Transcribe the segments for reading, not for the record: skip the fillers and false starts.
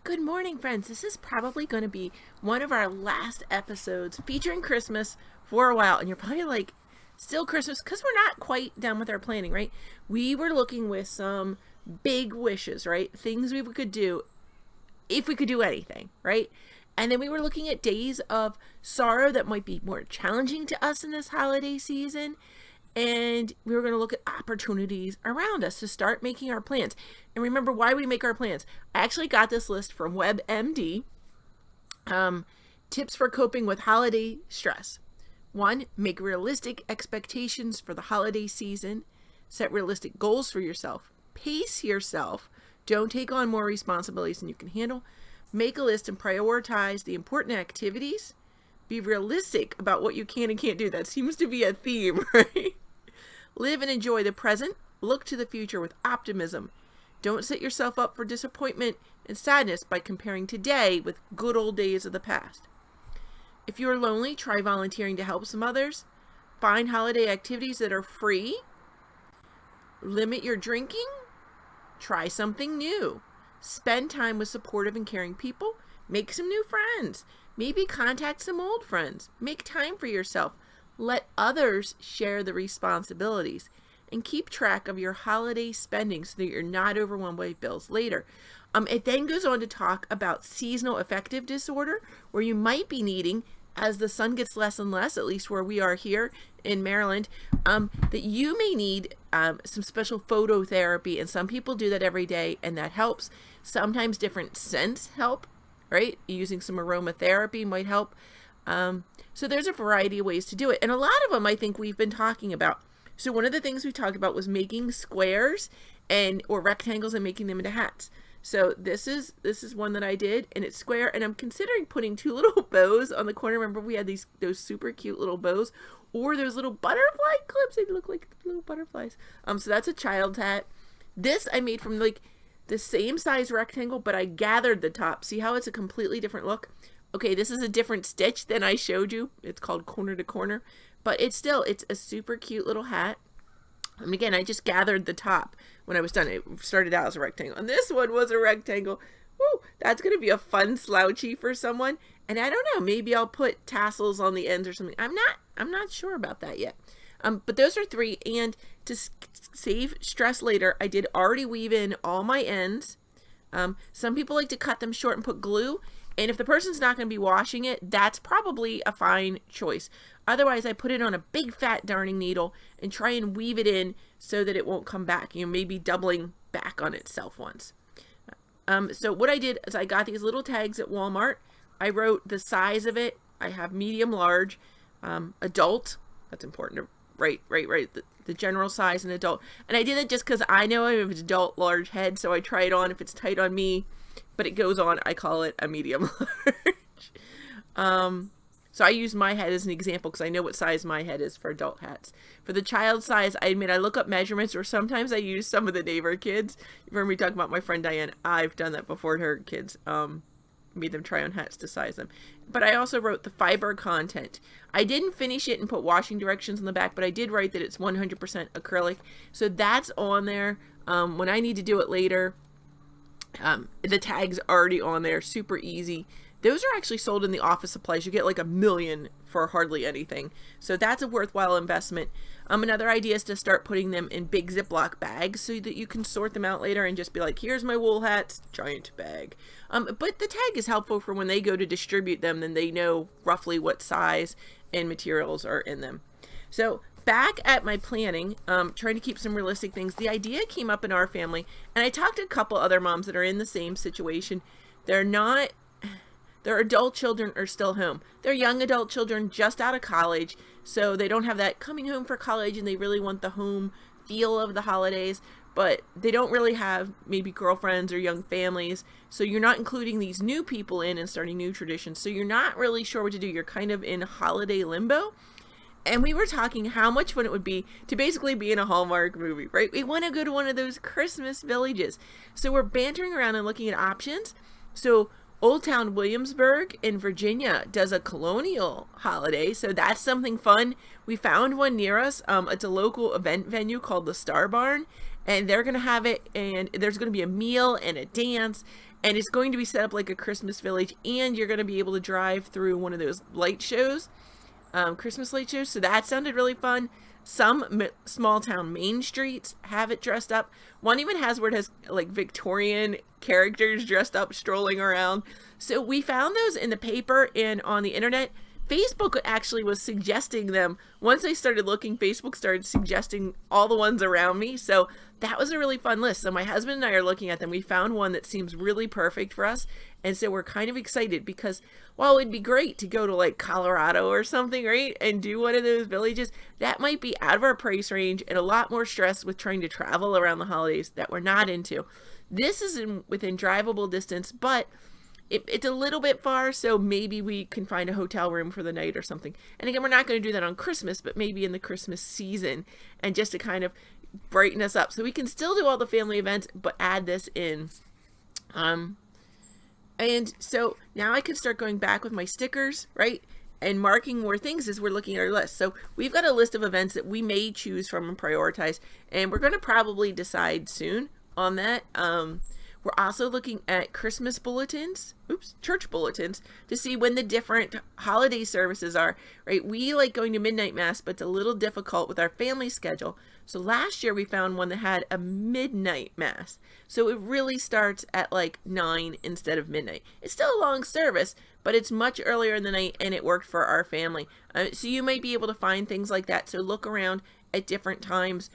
Good morning, friends. This is probably going to be one of our last episodes featuring Christmas for a while. And you're probably like, still Christmas? Because we're not quite done with our planning, right? We were looking with some big wishes, right? Things we could do if we could do anything, right? And then we were looking at days of sorrow that might be more challenging to us in this holiday season. And we were going to look at opportunities around us to start making our plans. And remember why we make our plans. I actually got this list from WebMD. Tips for coping with holiday stress. 1, make realistic expectations for the holiday season. Set realistic goals for yourself. Pace yourself. Don't take on more responsibilities than you can handle. Make a list and prioritize the important activities. Be realistic about what you can and can't do. That seems to be a theme, right? Live and enjoy the present. Look to the future with optimism. Don't set yourself up for disappointment and sadness by comparing today with good old days of the past. If you're lonely, try volunteering to help some others. Find holiday activities that are free. Limit your drinking. Try something new. Spend time with supportive and caring people. Make some new friends. Maybe contact some old friends. Make time for yourself. Let others share the responsibilities. And keep track of your holiday spending so that you're not overwhelmed by bills later. It then goes on to talk about seasonal affective disorder, where you might be needing, as the sun gets less and less, at least where we are here in Maryland, that you may need some special phototherapy. And some people do that every day, and that helps. Sometimes different scents help, right? Using some aromatherapy might help. So there's a variety of ways to do it. And a lot of them I think we've been talking about. So one of the things we talked about was making squares or rectangles and making them into hats. So this is one that I did, and it's square, and I'm considering putting 2 little bows on the corner. Remember we had those super cute little bows, or those little butterfly clips. They look like little butterflies. So that's a child's hat. This I made from like the same size rectangle, but I gathered the top. See how it's a completely different look? Okay, this is a different stitch than I showed you. It's called corner to corner, but it's a super cute little hat. And again, I just gathered the top when I was done. It started out as a rectangle, and this one was a rectangle. Woo, that's going to be a fun slouchy for someone. And I don't know, maybe I'll put tassels on the ends or something. I'm not sure about that yet. But those are 3, and to save stress later, I did already weave in all my ends. Some people like to cut them short and put glue. And if the person's not going to be washing it, that's probably a fine choice. Otherwise, I put it on a big fat darning needle and try and weave it in so that it won't come back. Maybe doubling back on itself once. So what I did is I got these little tags at Walmart. I wrote the size of it. I have medium, large, adult. That's important to write the general size and adult. And I did it just because I know I have an adult large head, so I try it on. If it's tight on me, but it goes on, I call it a medium large. So I use my head as an example because I know what size my head is for adult hats. For the child size, I admit I look up measurements, or sometimes I use some of the neighbor kids. You remember me talking about my friend Diane? I've done that before to her kids. Made them try on hats to size them. But I also wrote the fiber content. I didn't finish it and put washing directions on the back, but I did write that it's 100% acrylic. So that's on there. When I need to do it later, the tag's already on there, super easy. Those are actually sold in the office supplies. You get like 1 million for hardly anything. So that's a worthwhile investment. Another idea is to start putting them in big Ziploc bags so that you can sort them out later and just be like, here's my wool hats, giant bag. But the tag is helpful for when they go to distribute them, then they know roughly what size and materials are in them. So back at my planning, trying to keep some realistic things, the idea came up in our family, and I talked to a couple other moms that are in the same situation. Their adult children are still home. They're young adult children just out of college, so they don't have that coming home for college, and they really want the home feel of the holidays, but they don't really have maybe girlfriends or young families, so you're not including these new people in and starting new traditions, so you're not really sure what to do. You're kind of in holiday limbo. And we were talking how much fun it would be to basically be in a Hallmark movie, right? We want to go to one of those Christmas villages. So we're bantering around and looking at options. So Old Town Williamsburg in Virginia does a colonial holiday, so that's something fun. We found one near us. It's a local event venue called the Star Barn, and they're going to have it, and there's going to be a meal and a dance, and it's going to be set up like a Christmas village, and you're going to be able to drive through one of those light shows, Christmas light shows. So that sounded really fun. Some small town main streets have it dressed up. One even has where it has like Victorian characters dressed up strolling around. So we found those in the paper and on the internet. Facebook actually was suggesting them. Once I started looking, Facebook started suggesting all the ones around me. So that was a really fun list. So my husband and I are looking at them. We found one that seems really perfect for us. And so we're kind of excited because while it'd be great to go to like Colorado or something, right, and do one of those villages, that might be out of our price range and a lot more stress with trying to travel around the holidays that we're not into. This is within drivable distance, but it's a little bit far, so maybe we can find a hotel room for the night or something. And again, we're not going to do that on Christmas, but maybe in the Christmas season, and just to kind of brighten us up. So we can still do all the family events, but add this in. And so now I can start going back with my stickers, right? And marking more things as we're looking at our list. So we've got a list of events that we may choose from and prioritize, and we're going to probably decide soon on that. We're also looking at Christmas bulletins, church bulletins, to see when the different holiday services are, right? We like going to midnight mass, but it's a little difficult with our family schedule. So last year we found one that had a midnight mass. So it really starts at like 9 instead of midnight. It's still a long service, but it's much earlier in the night, and it worked for our family. So you might be able to find things like that. So look around at different times.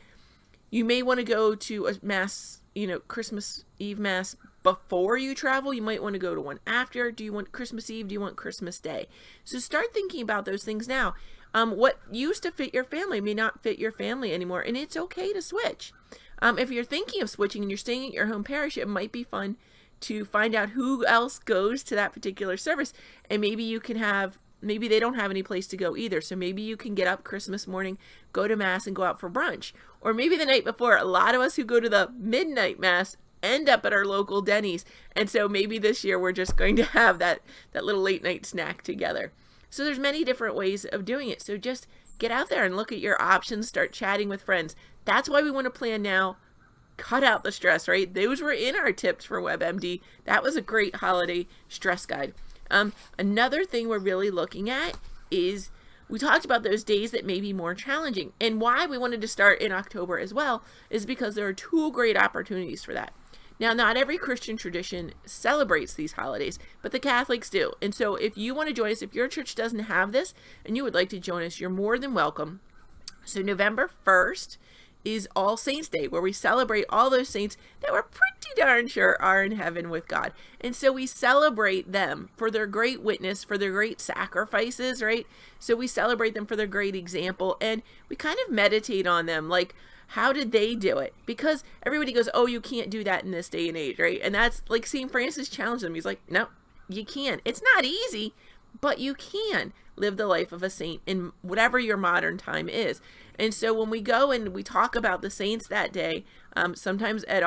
You may want to go to a mass, Christmas Eve mass before you travel. You might want to go to one after. Do you want Christmas Eve? Do you want Christmas Day? So start thinking about those things now. What used to fit your family may not fit your family anymore, and it's okay to switch. If you're thinking of switching and you're staying at your home parish, it might be fun to find out who else goes to that particular service, and maybe you can have, maybe they don't have any place to go either. So maybe you can get up Christmas morning, go to mass, and go out for brunch. Or maybe the night before. A lot of us who go to the midnight mass end up at our local Denny's. And so maybe this year we're just going to have that little late night snack together. So there's many different ways of doing it. So just get out there and look at your options, start chatting with friends. That's why we want to plan now. Cut out the stress, right? Those were in our tips for WebMD. That was a great holiday stress guide. Another thing we're really looking at is we talked about those days that may be more challenging, and why we wanted to start in October as well is because there are 2 great opportunities for that. Now, not every Christian tradition celebrates these holidays, but the Catholics do. And so if you want to join us, if your church doesn't have this and you would like to join us, you're more than welcome. So November 1st is All Saints Day, where we celebrate all those saints that we're pretty darn sure are in heaven with God. And so we celebrate them for their great witness, for their great sacrifices, right? So we celebrate them for their great example, and we kind of meditate on them, like, how did they do it? Because everybody goes, oh, you can't do that in this day and age, right? And that's like St. Francis challenged them. He's like, no, you can. It's not easy, but you can live the life of a saint in whatever your modern time is. And so when we go and we talk about the saints that day, sometimes at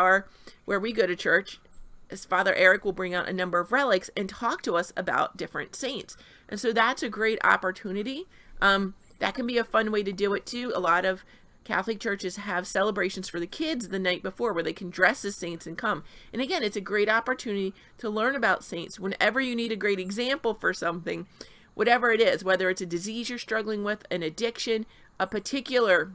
where we go to church, as Father Eric will bring out a number of relics and talk to us about different saints. And so that's a great opportunity. That can be a fun way to do it too. A lot of Catholic churches have celebrations for the kids the night before where they can dress as saints and come. And again, it's a great opportunity to learn about saints. Whenever you need a great example for something, whatever it is, whether it's a disease you're struggling with, an addiction, a particular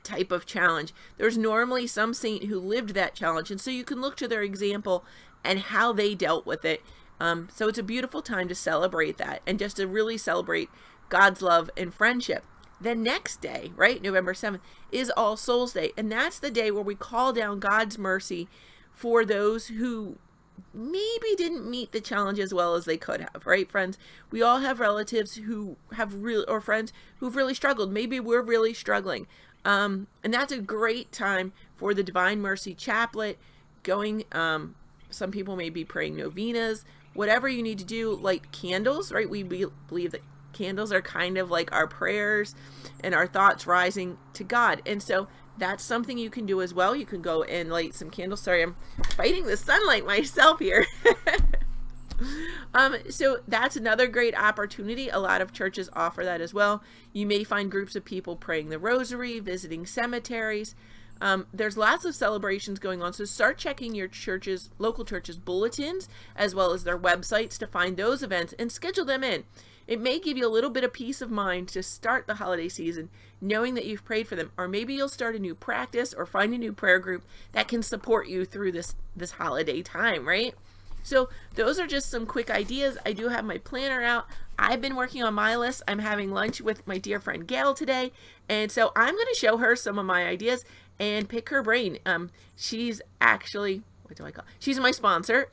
type of challenge, there's normally some saint who lived that challenge. And so you can look to their example and how they dealt with it. So it's a beautiful time to celebrate that and just to really celebrate God's love and friendship. The next day, right, November 7th, is All Souls Day. And that's the day where we call down God's mercy for those who maybe didn't meet the challenge as well as they could have, right, friends? We all have relatives who have or friends who've really struggled. Maybe we're really struggling. And that's a great time for the Divine Mercy Chaplet, going, some people may be praying novenas, whatever you need to do, light candles, right? We believe that candles are kind of like our prayers and our thoughts rising to God. And so that's something you can do as well. You can go and light some candles. Sorry, I'm fighting the sunlight myself here. So that's another great opportunity. A lot of churches offer that as well. You may find groups of people praying the rosary, visiting cemeteries. There's lots of celebrations going on, so start checking your local church's bulletins, as well as their websites to find those events and schedule them in. It may give you a little bit of peace of mind to start the holiday season knowing that you've prayed for them, or maybe you'll start a new practice or find a new prayer group that can support you through this holiday time, right? So those are just some quick ideas. I do have my planner out. I've been working on my list. I'm having lunch with my dear friend Gail today, and so I'm going to show her some of my ideas and pick her brain. She's actually, she's my sponsor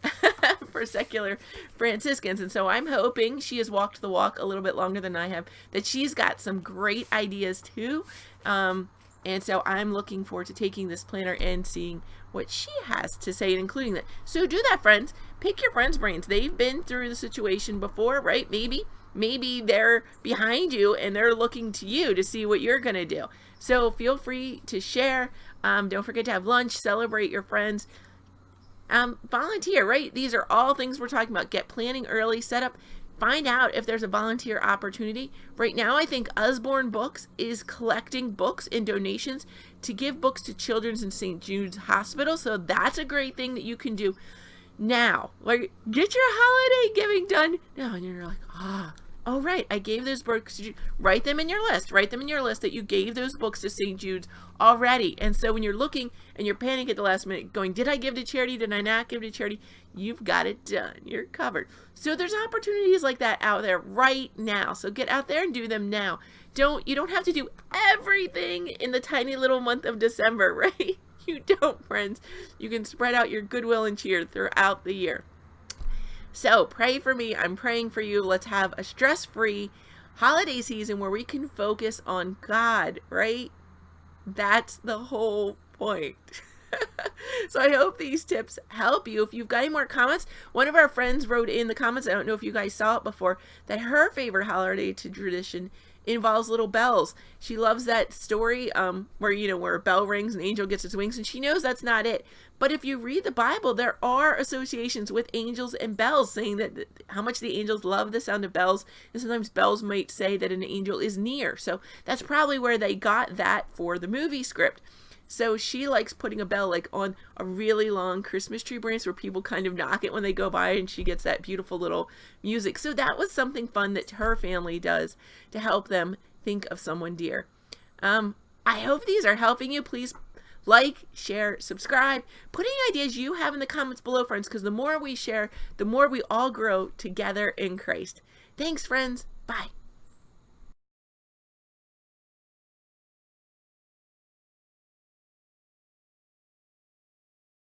for Secular Franciscans, and so I'm hoping she has walked the walk a little bit longer than I have, that she's got some great ideas too. And so I'm looking forward to taking this planner and seeing what she has to say, and including that. So do that, friends. Pick your friends' brains. They've been through the situation before, right? Maybe they're behind you and they're looking to you to see what you're going to do. So feel free to share. Don't forget to have lunch, celebrate your friends. Volunteer, right? These are all things we're talking about. Get planning early, set up, find out if there's a volunteer opportunity. Right now, I think Usborne Books is collecting books and donations to give books to Children's in St. Jude's Hospital. So that's a great thing that you can do now. Like, get your holiday giving done now. And you're like, oh, right, I gave those books to Jude. Write them in your list. Write them in your list that you gave those books to St. Jude's already. And so when you're looking and you're panicking at the last minute, going, did I give to charity? Did I not give to charity? You've got it done. You're covered. So there's opportunities like that out there right now. So get out there and do them now. You don't have to do everything in the tiny little month of December, right? You don't, friends. You can spread out your goodwill and cheer throughout the year. So pray for me. I'm praying for you. Let's have a stress-free holiday season where we can focus on God, right? That's the whole point. So I hope these tips help you. If you've got any more comments, one of our friends wrote in the comments, I don't know if you guys saw it before, that her favorite holiday tradition involves little bells. She loves that story where a bell rings and an angel gets its wings, and she knows that's not it. But if you read the Bible, there are associations with angels and bells, saying that how much the angels love the sound of bells, and sometimes bells might say that an angel is near. So that's probably where they got that for the movie script. So she likes putting a bell like on a really long Christmas tree branch where people kind of knock it when they go by, and she gets that beautiful little music. So that was something fun that her family does to help them think of someone dear. I hope these are helping you. Please like, share, subscribe. Put any ideas you have in the comments below, friends, because the more we share, the more we all grow together in Christ. Thanks, friends. Bye.